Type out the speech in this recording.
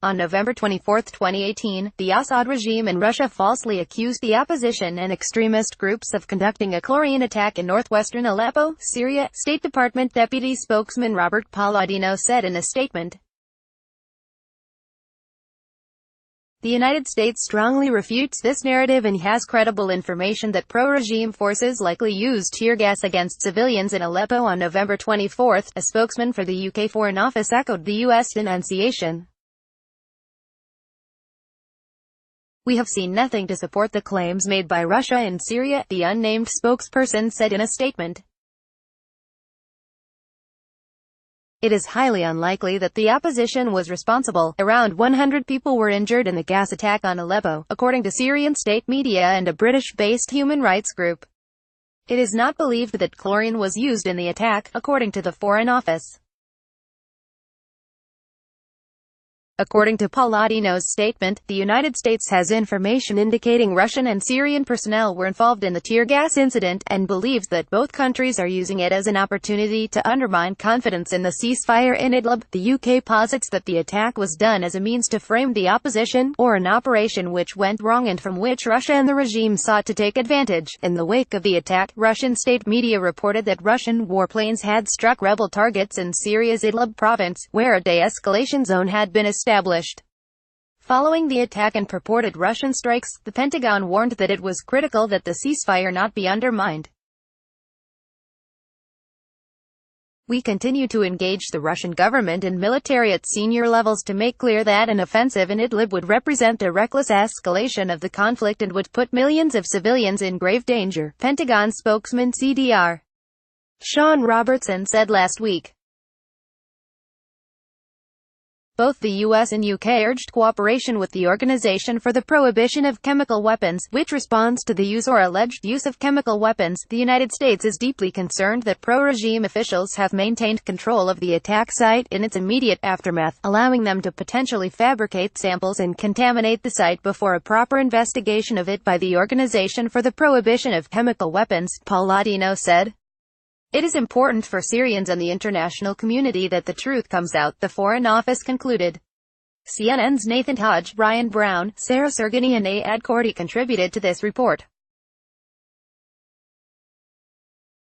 On November 24, 2018, the Assad regime in Russia falsely accused the opposition and extremist groups of conducting a chlorine attack in northwestern Aleppo, Syria, State Department Deputy Spokesman Robert Palladino said in a statement. The United States strongly refutes this narrative and has credible information that pro-regime forces likely used tear gas against civilians in Aleppo on November 24, a spokesman for the UK Foreign Office echoed the US denunciation. "We have seen nothing to support the claims made by Russia in Syria," the unnamed spokesperson said in a statement. "It is highly unlikely that the opposition was responsible. Around 100 people were injured in the gas attack on Aleppo, according to Syrian state media and a British-based human rights group. It is not believed that chlorine was used in the attack, according to the Foreign Office." According to Palladino's statement, the United States has information indicating Russian and Syrian personnel were involved in the tear gas incident, and believes that both countries are using it as an opportunity to undermine confidence in the ceasefire in Idlib. The UK posits that the attack was done as a means to frame the opposition, or an operation which went wrong and from which Russia and the regime sought to take advantage. In the wake of the attack, Russian state media reported that Russian warplanes had struck rebel targets in Syria's Idlib province, where a de-escalation zone had been established. Following the attack and purported Russian strikes, the Pentagon warned that it was critical that the ceasefire not be undermined. "We continue to engage the Russian government and military at senior levels to make clear that an offensive in Idlib would represent a reckless escalation of the conflict and would put millions of civilians in grave danger," Pentagon spokesman CDR Sean Robertson said last week. Both the US and UK urged cooperation with the Organization for the Prohibition of Chemical Weapons, which responds to the use or alleged use of chemical weapons. The United States is deeply concerned that pro-regime officials have maintained control of the attack site in its immediate aftermath, allowing them to potentially fabricate samples and contaminate the site before a proper investigation of it by the Organization for the Prohibition of Chemical Weapons, Palladino said. "It is important for Syrians and the international community that the truth comes out," the Foreign Office concluded. CNN's Nathan Hodge, Ryan Brown, Sarah Sergini and Ayad Kordi contributed to this report.